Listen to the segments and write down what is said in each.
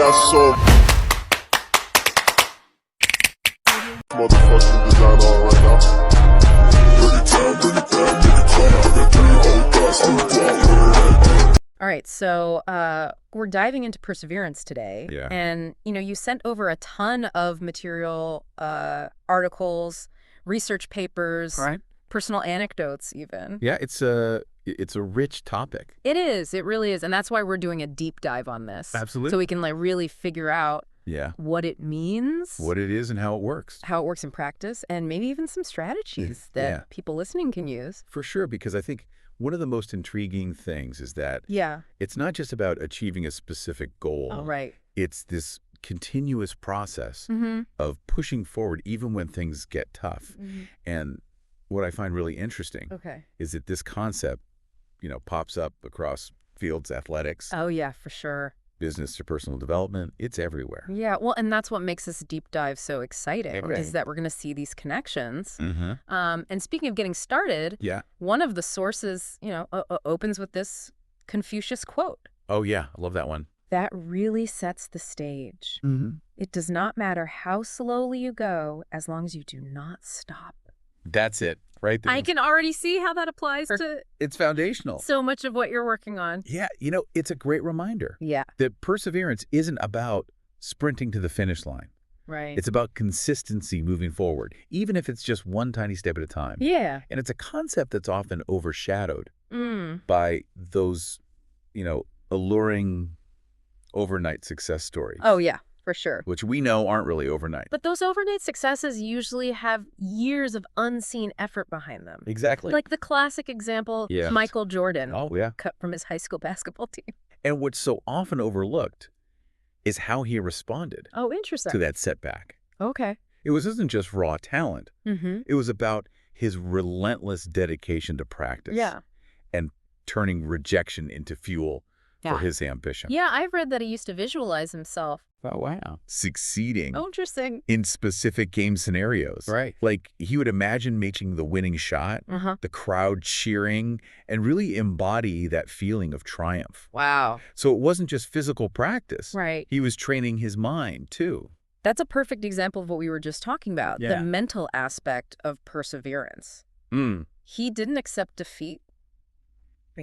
got so motherfucking design on right now. Bring it down, nigga, I got 3 old thoughts on the block. All right, so we're diving into perseverance today. Yeah. And, you sent over a ton of material, articles, research papers, Right. personal anecdotes even. Yeah, it's a rich topic. It is. It really is. And that's why we're doing a deep dive on this. Absolutely. So we can really figure out Yeah. what it means, What it is and how it works. how it works in practice, and maybe even some strategies that Yeah. people listening can use. For sure, because I think one of the most intriguing things is that Yeah. it's not just about achieving a specific goal. Oh, right. It's this continuous process Mm-hmm. of pushing forward even when things get tough. Mm-hmm. And what I find really interesting Okay. is that this concept, pops up across fields, athletics, Oh, yeah, for sure. business to personal development. It's everywhere. Yeah, well, and that's what makes this deep dive so exciting, Right. is that we're going to see these connections. Mm-hmm. And speaking of getting started, Yeah. one of the sources, opens with this Confucius quote. Oh, yeah. I love that one. That really sets the stage. Mm-hmm. It does not matter how slowly you go, as long as you do not stop. That's it, right there. I can already see how that applies to It's foundational. so much of what you're working on. Yeah, it's a great reminder Yeah, that perseverance isn't about sprinting to the finish line. right. It's about consistency moving forward, even if it's just one tiny step at a time. Yeah. And it's a concept that's often overshadowed Mm. by those, alluring overnight success stories. Oh, yeah, for sure. Which we know aren't really overnight. But those overnight successes usually have years of unseen effort behind them. Exactly. Like the classic example, Yes. Michael Jordan, Oh, yeah. cut from his high school basketball team. And what's so often overlooked is how he responded Oh, interesting. to that setback. Okay. It wasn't just raw talent. Mm-hmm. It was about his relentless dedication to practice. Yeah. And turning rejection into fuel Yeah. for his ambition. Yeah, I've read that he used to visualize himself. Oh, wow. Succeeding Oh, interesting. in specific game scenarios. Right. Like he would imagine making the winning shot, Uh-huh. the crowd cheering, and really embody that feeling of triumph. Wow. So it wasn't just physical practice. Right. He was training his mind, too. That's a perfect example of what we were just talking about, Yeah. the mental aspect of perseverance. Mm. He didn't accept defeat.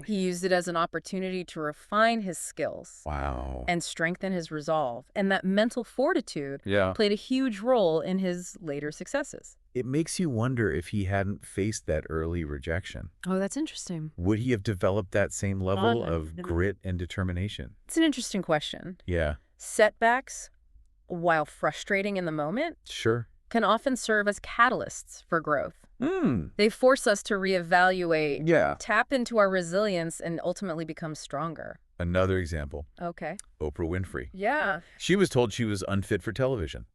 He used it as an opportunity to refine his skills Wow. and strengthen his resolve. And that mental fortitude Yeah. played a huge role in his later successes. It makes you wonder if he hadn't faced that early rejection. Oh, that's interesting. Would he have developed that same level of no. grit and determination? It's an interesting question. Yeah, Setbacks, while frustrating in the moment, sure. can often serve as catalysts for growth. They They force us to reevaluate, Yeah. tap into our resilience, and ultimately become stronger. Another example, Okay. Oprah Winfrey. Yeah. She was told she was unfit for television.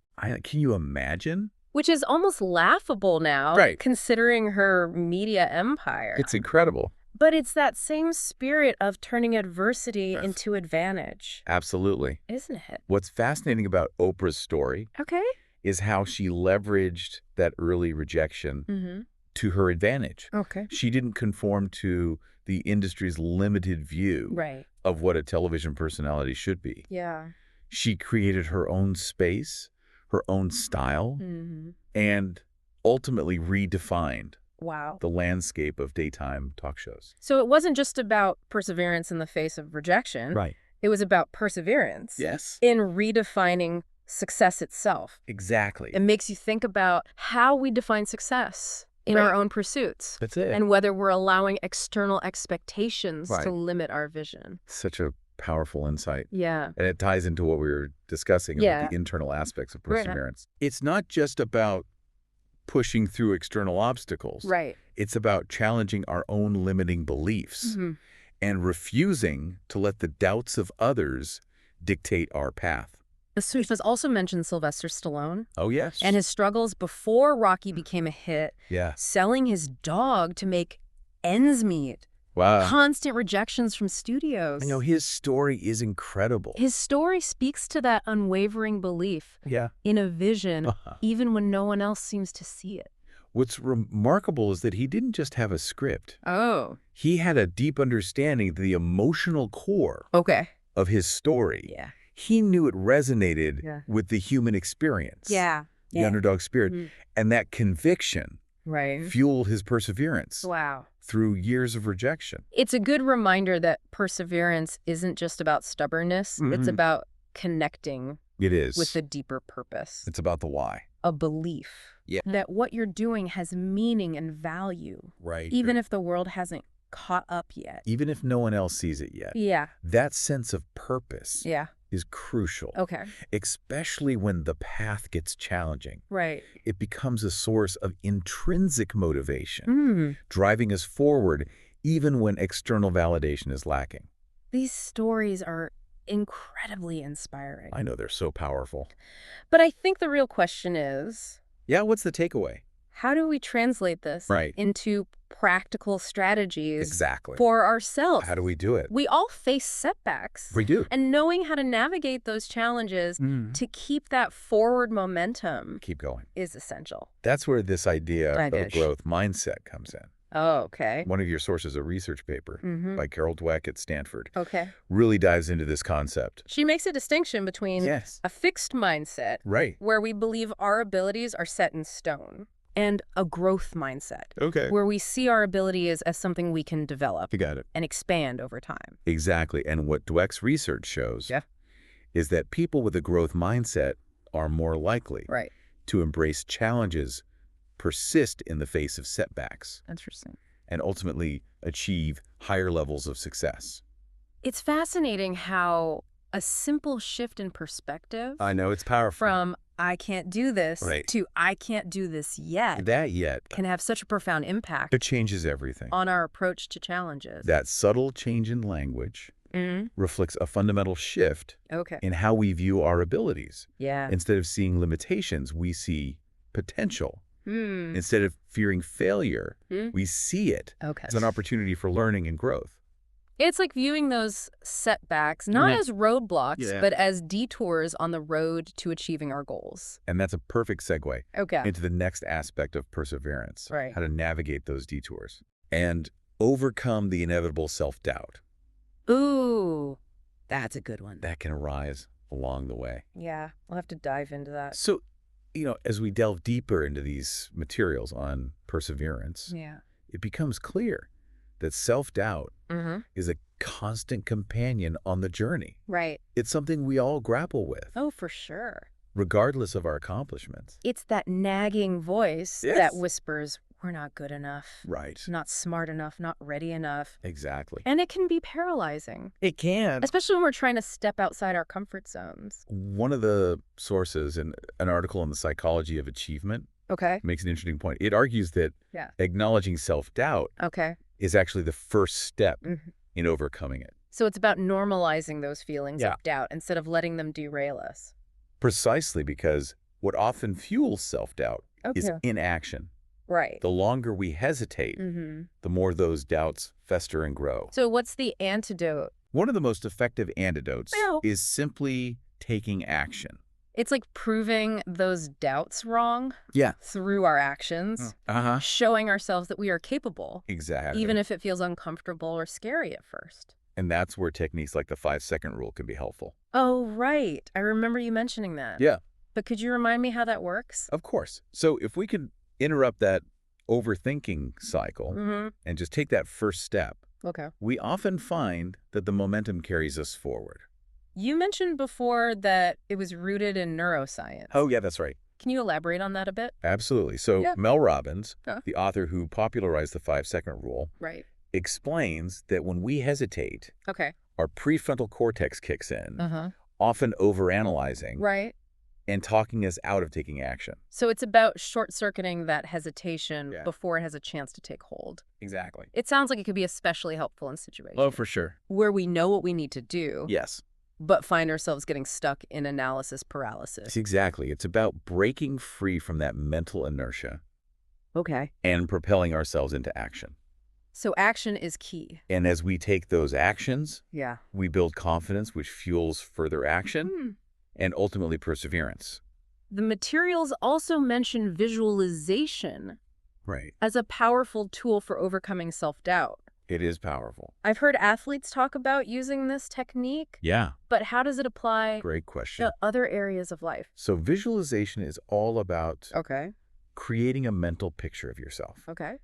Can you imagine? Which is almost laughable now, Right. considering her media empire. It's incredible. But it's that same spirit of turning adversity Yes. into advantage, Absolutely. isn't it? What's fascinating about Oprah's story Okay. is how she leveraged that early rejection Mm-hmm. to her advantage. Okay. She didn't conform to the industry's limited view Right. of what a television personality should be. Yeah. She created her own space, her own style, Mm-hmm. and ultimately redefined Wow. the landscape of daytime talk shows. So it wasn't just about perseverance in the face of rejection. Right. It was about perseverance Yes. in redefining success itself. Exactly. It makes you think about how we define success in our own pursuits That's it. and whether we're allowing external expectations Right. to limit our vision. Such a powerful insight. Yeah. And it ties into what we were discussing Yeah. about the internal aspects of Right. perseverance. It's not just about pushing through external obstacles. Right. It's about challenging our own limiting beliefs Mm-hmm. and refusing to let the doubts of others dictate our path. The Sufis also mentioned Sylvester Stallone Oh, yes. and his struggles before Rocky became a hit, Yeah. selling his dog to make ends meet, Wow. constant rejections from studios. I know his story is incredible. His story speaks to that unwavering belief Yeah. in a vision, Uh-huh. even when no one else seems to see it. What's remarkable is that he didn't just have a script. Oh. He had a deep understanding of the emotional core Okay. of his story. Yeah. He knew it resonated Yeah. with the human experience, Yeah. the underdog spirit, Mhm. and that conviction Right. fueled his perseverance Wow. through years of rejection. It's a good reminder that perseverance isn't just about stubbornness. It's about connecting It is. with the deeper purpose, It's about the why. a belief Yeah. that what you're doing has meaning and value, Right. even if the world hasn't caught up yet. Even if no one else sees it yet. Yeah. That sense of purpose Yeah. is crucial, Okay. especially when the path gets challenging. Right. It becomes a source of intrinsic motivation, Mm. driving us forward even when external validation is lacking. These stories are incredibly inspiring. I know they're so powerful. But I think the real question is, Yeah, what's the takeaway? how do we translate this Right. into practical strategies Exactly. for ourselves? How do we do it? We all face setbacks. We do. And knowing how to navigate those challenges to keep that forward momentum Keep going. is essential. That's where this idea I of dish. growth mindset comes in. Oh, okay. One of your sources, a research paper by Carol Dweck at Stanford, Okay. really dives into this concept. She makes a distinction between Yes. a fixed mindset, Right. where we believe our abilities are set in stone, and a growth mindset, Okay. where we see our abilities as something we can develop You got it. and expand over time. Exactly. And what Dweck's research shows Yeah. is that people with a growth mindset are more likely Right. to embrace challenges, persist in the face of setbacks, Interesting. and ultimately achieve higher levels of success. It's fascinating how a simple shift in perspective I know it's powerful. from I can't do this Right. to I can't do this yet That yet, can have such a profound impact it changes everything. on our approach to challenges. That subtle change in language reflects a fundamental shift Okay. in how we view our abilities. Yeah. Instead of seeing limitations, we see potential. Hmm. Instead of fearing failure, we see it Okay. as an opportunity for learning and growth. It's like viewing those setbacks not Yeah. as roadblocks, Yeah. but as detours on the road to achieving our goals. And that's a perfect segue Okay. into the next aspect of perseverance, Right. how to navigate those detours and overcome the inevitable self-doubt Ooh, that's a good one. that can arise along the way. Yeah, we'll have to dive into that. So, as we delve deeper into these materials on perseverance, Yeah. it becomes clear that self-doubt is a constant companion on the journey. Right. It's something we all grapple with, Oh, for sure. regardless of our accomplishments. It's that nagging voice Yes. that whispers, we're not good enough, Right. not smart enough, not ready enough. Exactly. And it can be paralyzing, It can. especially when we're trying to step outside our comfort zones. One of the sources in an article on the psychology of achievement Okay. makes an interesting point. It argues that Yeah. acknowledging self-doubt Okay. is actually the first step Mhm. in overcoming it. So it's about normalizing those feelings Yeah. of doubt instead of letting them derail us. Precisely because what often fuels self-doubt is Okay. inaction. Right. The longer we hesitate, the more those doubts fester and grow. So what's the antidote? One of the most effective antidotes Yeah. is simply taking action. It's like proving those doubts wrong Yeah. through our actions, Uh-huh. showing ourselves that we are capable, Exactly. even if it feels uncomfortable or scary at first. And that's where techniques like the 5-second rule can be helpful. Oh, right. I remember you mentioning that. Yeah, But could you remind me how that works? of course. So if we could interrupt that overthinking cycle and just take that first step, Okay. we often find that the momentum carries us forward. You mentioned before that it was rooted in neuroscience. Oh, yeah, that's right. Can you elaborate on that a bit? Absolutely. So Yeah. Mel Robbins, Yeah. the author who popularized the 5-second rule, Right. explains that when we hesitate, Okay. our prefrontal cortex kicks in, Uh-huh. often overanalyzing Right. and talking us out of taking action. So it's about short-circuiting that hesitation Yeah. before it has a chance to take hold. Exactly. It sounds like it could be especially helpful in situations Oh, for sure. where we know what we need to do, Yes. but find ourselves getting stuck in analysis paralysis. Exactly. It's about breaking free from that mental inertia Okay. and propelling ourselves into action. So action is key. And as we take those actions, Yeah. we build confidence, which fuels further action and ultimately perseverance. The materials also mention visualization Right. as a powerful tool for overcoming self-doubt. It is powerful. I've heard athletes talk about using this technique, Yeah. but how does it apply Great question. to other areas of life? So visualization is all about Okay. creating a mental picture of yourself, Okay.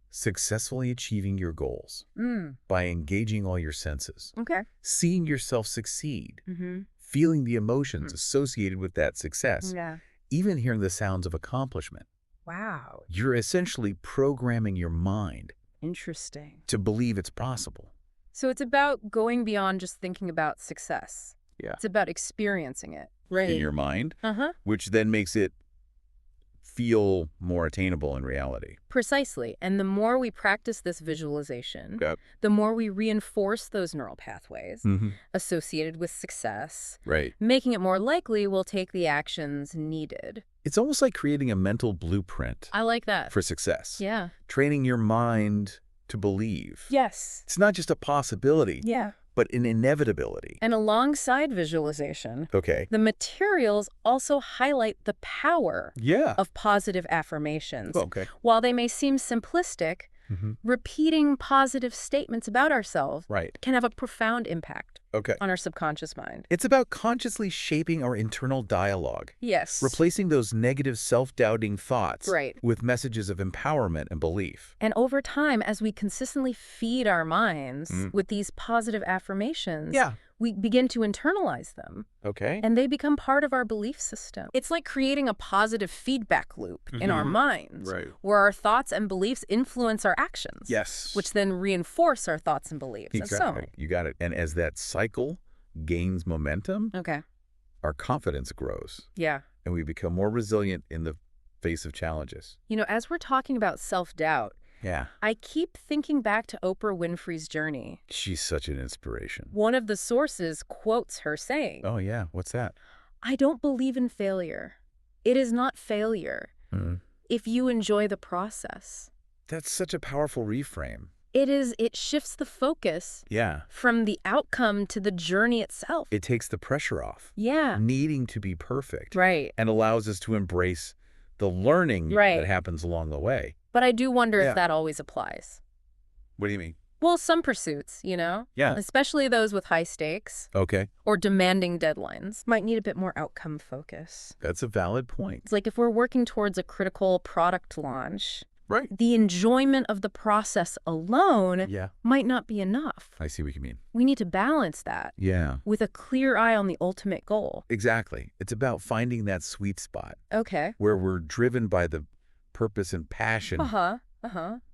successfully achieving your goals by engaging all your senses, Okay. seeing yourself succeed, Mm-hmm. feeling the emotions associated with that success, Yeah. even hearing the sounds of accomplishment. Wow. You're essentially programming your mind Interesting. to believe it's possible. So it's about going beyond just thinking about success. Yeah. It's about experiencing it. In your mind, Uh-huh. which then makes it feel more attainable in reality. Precisely. And the more we practice this visualization, Yep. the more we reinforce those neural pathways Mm-hmm. associated with success, Right. making it more likely we'll take the actions needed. It's almost like creating a mental blueprint I like that. for success. Yeah. Training your mind to believe. Yes. It's not just a possibility, Yeah. but an inevitability. And alongside visualization, Okay. the materials also highlight the power Yeah. of positive affirmations. Okay. While they may seem simplistic, repeating positive statements about ourselves Right. can have a profound impact Okay. on our subconscious mind. It's about consciously shaping our internal dialogue, Yes. replacing those negative self-doubting thoughts Right. with messages of empowerment and belief. And over time, as we consistently feed our minds with these positive affirmations, Yeah. we begin to internalize them, Okay. and they become part of our belief system. It's like creating a positive feedback loop in our minds, Right. where our thoughts and beliefs influence our actions, Yes. which then reinforce our thoughts and beliefs, and so on. Exactly. You got it. And as that cycle gains momentum, Okay. our confidence grows, Yeah. and we become more resilient in the face of challenges. You know, as we're talking about self-doubt, Yeah. I keep thinking back to Oprah Winfrey's journey. She's such an inspiration. One of the sources quotes her saying, Oh, yeah. What's that? "I don't believe in failure. It is not failure if you enjoy the process." That's such a powerful reframe. It shifts the focus Yeah. from the outcome to the journey itself. It takes the pressure off, Yeah. needing to be perfect, Right. and allows us to embrace the learning Right. that happens along the way. But I do wonder Yeah. if that always applies. What do you mean? Well, some pursuits, you know? Yeah. Especially those with high stakes Okay. or demanding deadlines might need a bit more outcome focus. That's a valid point. It's like if we're working towards a critical product launch, Right. the enjoyment of the process alone Yeah. might not be enough. I see what you mean. We need to balance that Yeah. with a clear eye on the ultimate goal. Exactly. It's about finding that sweet spot Okay. where we're driven by the purpose and passion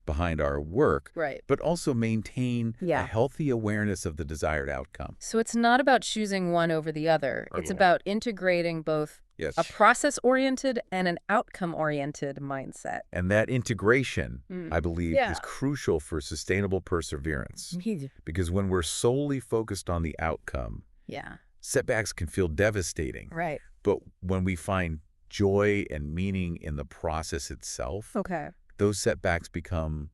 behind our work, Right. but also maintain Yeah. a healthy awareness of the desired outcome. So it's not about choosing one over the other. It's about integrating both Yes. a process-oriented and an outcome-oriented mindset. And that integration, I believe, Yeah. is crucial for sustainable perseverance. Because when we're solely focused on the outcome, Yeah. setbacks can feel devastating. Right. But when we find joy and meaning in the process itself, Okay. those setbacks become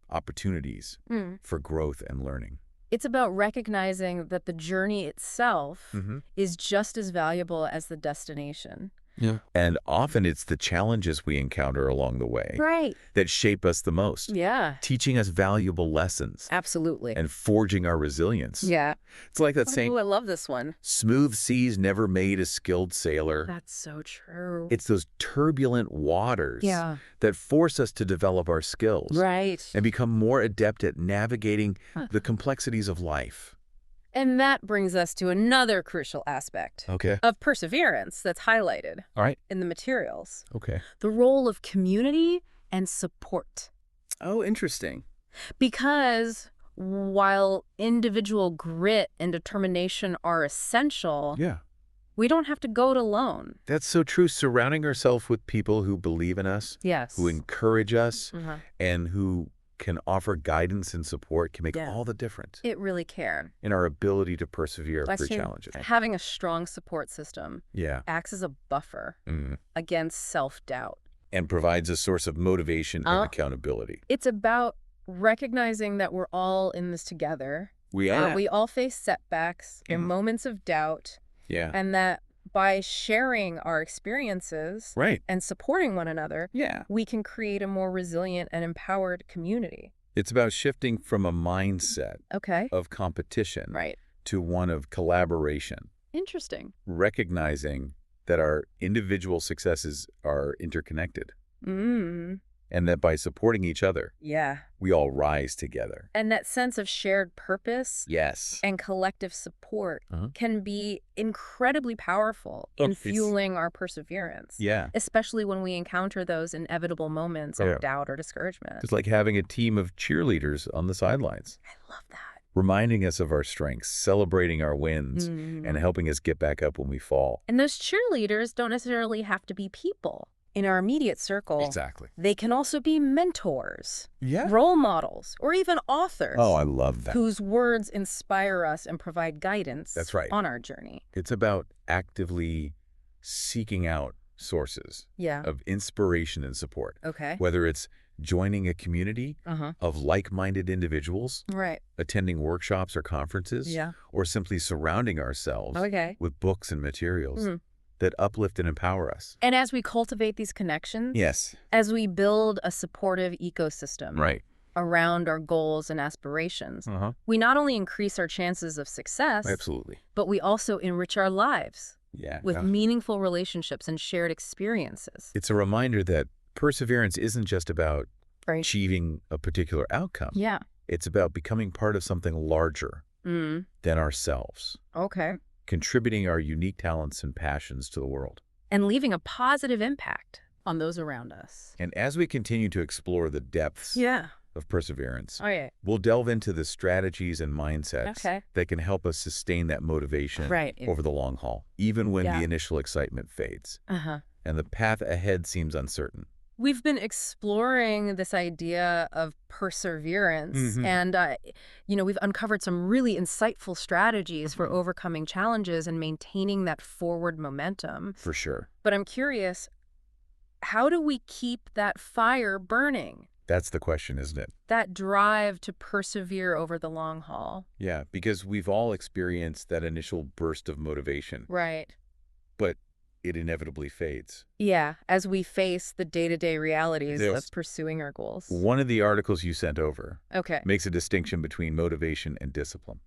opportunities for growth and learning. It's about recognizing that the journey itself is just as valuable as the destination. Yeah. And often it's the challenges we encounter along the way Right. that shape us the most, Yeah. teaching us valuable lessons Absolutely. and forging our resilience. Yeah. It's like that saying, Ooh, I love this one. smooth seas never made a skilled sailor. That's so true. It's those turbulent waters Yeah. that force us to develop our skills Right. and become more adept at navigating the complexities of life. And that brings us to another crucial aspect Okay. of perseverance that's highlighted All right. in the materials. Okay. The role of community and support. Oh, interesting. Because while individual grit and determination are essential, Yeah. we don't have to go it alone. That's so true. Surrounding ourselves with people who believe in us, Yes. who encourage us, Uh-huh. and who can offer guidance and support can make Yeah. all the difference It really can. in our ability to persevere That's through true. challenges. Having a strong support system Yeah. acts as a buffer Mm. against self-doubt. And provides a source of motivation and accountability. It's about recognizing that we're all in this together. We are. We all face setbacks and moments of doubt, Yeah. and that by sharing our experiences Right. and supporting one another, Yeah. we can create a more resilient and empowered community. It's about shifting from a mindset Okay. of competition Right. to one of collaboration, Interesting. recognizing that our individual successes are interconnected Mm. and that by supporting each other, Yeah. we all rise together. And that sense of shared purpose Yes. and collective support Uh-huh. can be incredibly powerful in It's- fueling our perseverance, Yeah. especially when we encounter those inevitable moments of Yeah. doubt or discouragement. It's like having a team of cheerleaders on the sidelines, I love that. reminding us of our strengths, celebrating our wins, and helping us get back up when we fall. And those cheerleaders don't necessarily have to be people in our immediate circle. Exactly. They can also be mentors, Yeah. role models, or even authors Oh, I love that. whose words inspire us and provide guidance That's right. on our journey. It's about actively seeking out sources Yeah. of inspiration and support, Okay. whether it's joining a community Uh-huh. of like-minded individuals, Right. attending workshops or conferences, Yeah. or simply surrounding ourselves Okay. with books and materials Mhm. that uplift and empower us. And as we cultivate these connections, Yes. as we build a supportive ecosystem Right. around our goals and aspirations, Uh-huh. we not only increase our chances of success, Absolutely. but we also enrich our lives Yeah. with meaningful relationships and shared experiences. It's a reminder that perseverance isn't just about Right. achieving a particular outcome. Yeah. It's about becoming part of something larger Mm. than ourselves, Okay. contributing our unique talents and passions to the world. And leaving a positive impact on those around us. And as we continue to explore the depths Yeah. of perseverance, Oh, yeah. we'll delve into the strategies and mindsets Okay. that can help us sustain that motivation Right. over the long haul, even when Yeah. the initial excitement fades Uh-huh. and the path ahead seems uncertain. We've been exploring this idea of perseverance, Mhm. and, we've uncovered some really insightful strategies for Mhm. overcoming challenges and maintaining that forward momentum. For sure. But I'm curious, how do we keep that fire burning, That's the question, isn't it? that drive to persevere over the long haul? Yeah, because we've all experienced that initial burst of motivation, Right. but it inevitably fades. Yeah, as we face the day-to-day realities Yes. of pursuing our goals. One of the articles you sent over Okay. makes a distinction between motivation and discipline.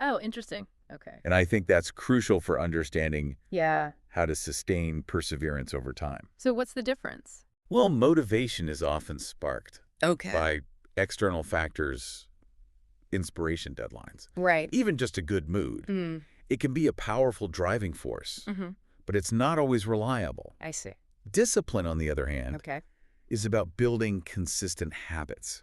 Oh, interesting. Okay. And I think that's crucial for understanding Yeah. how to sustain perseverance over time. So what's the difference? Well, motivation is often sparked Okay. by external factors, inspiration deadlines, Right. even just a good mood. Mm. It can be a powerful driving force, Mm-hmm. but it's not always reliable. I see. Discipline, on the other hand, Okay. is about building consistent habits,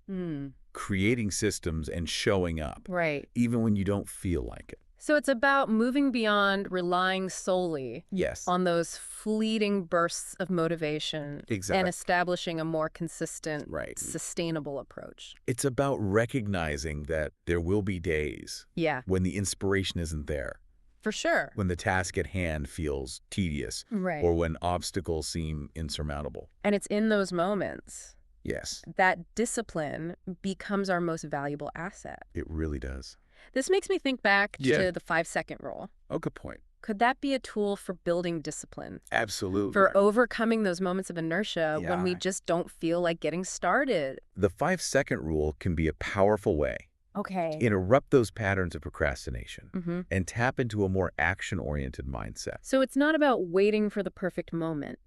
Mm. creating systems and showing up, Right. even when you don't feel like it. So it's about moving beyond relying solely Yes. on those fleeting bursts of motivation Exactly. and establishing a more consistent, Right. sustainable approach. It's about recognizing that there will be days Yeah, when the inspiration isn't there, for sure. when the task at hand feels tedious, Right. or when obstacles seem insurmountable. And it's in those moments Yes, that discipline becomes our most valuable asset. it really does. This makes me think back Yeah. to the 5-second rule. Oh, good point. Could that be a tool for building discipline? Absolutely. For overcoming those moments of inertia when we Yeah. just don't feel like getting started? The 5-second rule can be a powerful way Okay. to interrupt those patterns of procrastination Mm-hmm. and tap into a more action-oriented mindset. So it's not about waiting for the perfect moment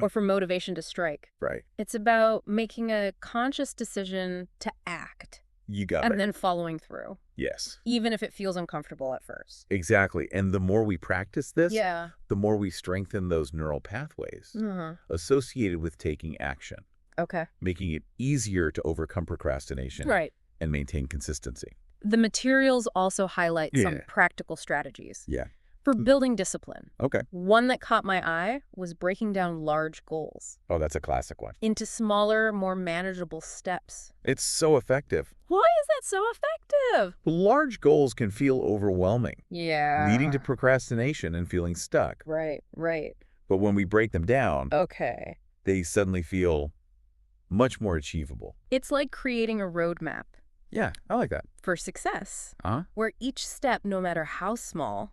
or for motivation to strike. Right. It's about making a conscious decision to act You got and it. then following through, Yes. even if it feels uncomfortable at first. Exactly. And the more we practice this, Yeah. the more we strengthen those neural pathways Uh-huh. associated with taking action, Okay. making it easier to overcome procrastination Right. and maintain consistency. The materials also highlight some Yeah. practical strategies Yeah. for building discipline. Okay. One that caught my eye was breaking down large goals Oh, that's a classic one. into smaller, more manageable steps. It's so effective. Why is that so effective? Large goals can feel overwhelming, Yeah. leading to procrastination and feeling stuck. Right, right. But when we break them down, Okay. they suddenly feel much more achievable. It's like creating a roadmap Yeah, I like that. for success, Huh? where each step, no matter how small,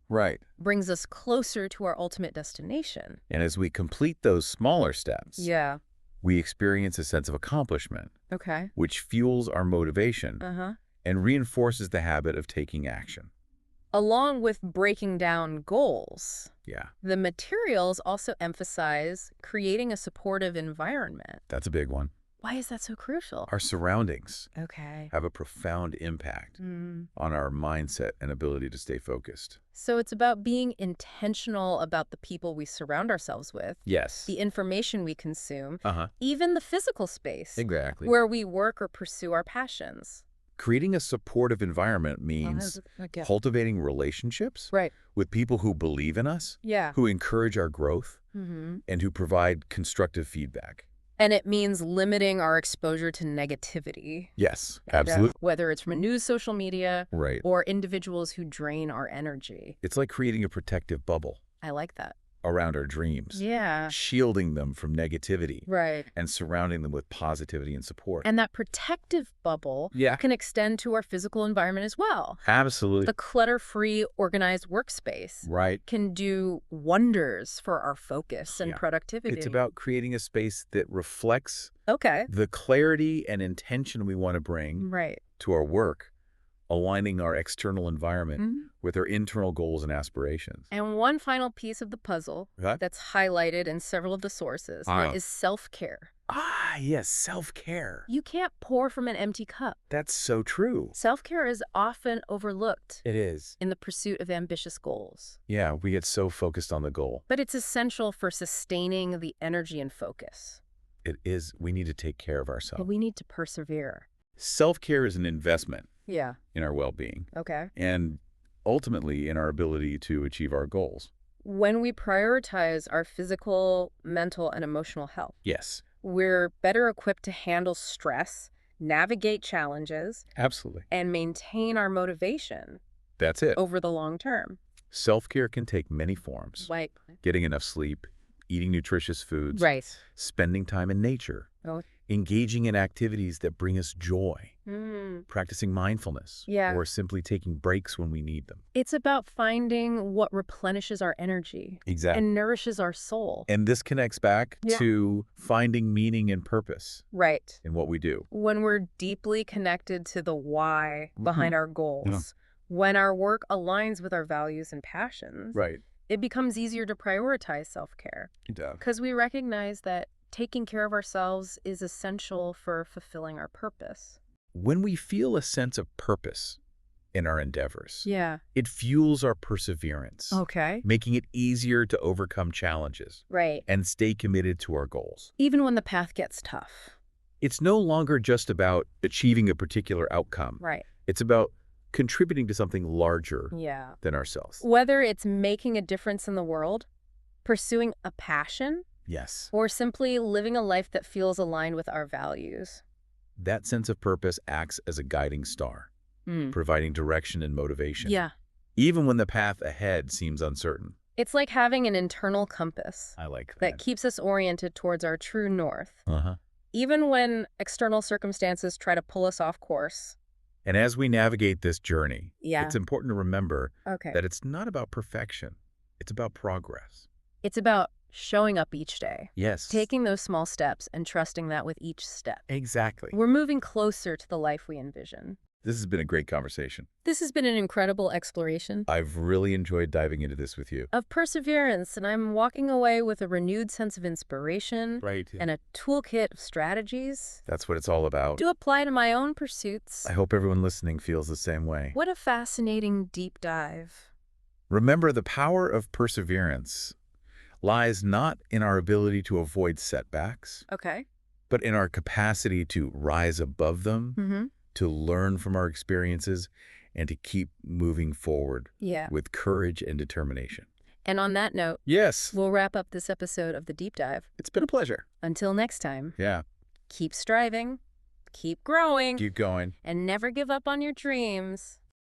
Right. brings us closer to our ultimate destination. And as we complete those smaller steps, Yeah. we experience a sense of accomplishment, Okay. which fuels our motivation and reinforces the habit of taking action. Along with breaking down goals, Yeah, the materials also emphasize creating a supportive environment. that's a big one. Why is that so crucial? Our surroundings Okay. have a profound impact on our mindset and ability to stay focused. So it's about being intentional about the people we surround ourselves with, Yes. the information we consume, Uh-huh. even the physical space Exactly. where we work or pursue our passions. Creating a supportive environment means cultivating relationships Right. with people who believe in us, Yeah. who encourage our growth, and who provide constructive feedback. And it means limiting our exposure to negativity. Yes, absolutely. Whether it's from news, social media, Right. or individuals who drain our energy. It's like creating a protective bubble I like that. around our dreams, Yeah. shielding them from negativity Right. and surrounding them with positivity and support. And that protective bubble Yeah. can extend to our physical environment as well. Absolutely. The clutter-free, organized workspace Right. can do wonders for our focus and Yeah. productivity. It's about creating a space that reflects Okay. the clarity and intention we want to bring Right. to our work, aligning our external environment with our internal goals and aspirations. And one final piece of the puzzle Okay. that's highlighted in several of the sources is self-care. Yes, self-care. You can't pour from an empty cup. That's so true. Self-care is often overlooked It is. in the pursuit of ambitious goals. Yeah, we get so focused on the goal. But it's essential for sustaining the energy and focus. It is. We need to take care of But ourselves. we need to persevere. Self-care is an investment Yeah. in our well-being Okay. and ultimately in our ability to achieve our goals. When we prioritize our physical, mental, and emotional health, Yes, we're better equipped to handle stress, navigate challenges, absolutely. and maintain our motivation That's it. over the long term. Self-care can take many forms. Like, Getting enough sleep, eating nutritious foods, right. spending time in nature, Oh. engaging in activities that bring us joy, practicing mindfulness, Yeah. or simply taking breaks when we need them. It's about finding what replenishes our energy Exactly. and nourishes our soul. And this connects back Yeah. to finding meaning and purpose Right. in what we do. When we're deeply connected to the why behind our goals, Yeah. when our work aligns with our values and passions, Right. it becomes easier to prioritize self-care It does. because we recognize that taking care of ourselves is essential for fulfilling our purpose. When we feel a sense of purpose in our endeavors, Yeah. it fuels our perseverance, Okay. making it easier to overcome challenges Right. and stay committed to our goals. Even when the path gets tough. It's no longer just about achieving a particular outcome. Right. It's about contributing to something larger Yeah. than ourselves. Whether it's making a difference in the world, pursuing a passion, Yes. or simply living a life that feels aligned with our values. That sense of purpose acts as a guiding star, providing direction and motivation. Yeah. Even when the path ahead seems uncertain. It's like having an internal compass I like that keeps us oriented towards our true north, Uh-huh. even when external circumstances try to pull us off course. And as we navigate this journey, Yeah. it's important to remember Okay. that it's not about perfection. It's about progress. It's about showing up each day, Yes. taking those small steps and trusting that with each step, Exactly. we're moving closer to the life we envision. This has been a great conversation. This has been an incredible exploration I've really enjoyed diving into this with you. of perseverance, and I'm walking away with a renewed sense of inspiration Right. and a toolkit of strategies That's what it's all about. to apply to my own pursuits. I hope everyone listening feels the same way. What a fascinating deep dive. Remember, the power of perseverance lies not in our ability to avoid setbacks, Okay. but in our capacity to rise above them, to learn from our experiences, and to keep moving forward Yeah. with courage and determination. And on that note, Yes, we'll wrap up this episode of The Deep Dive. it's been a pleasure. Until next time, Yeah, keep striving, keep growing, keep going. and never give up on your dreams.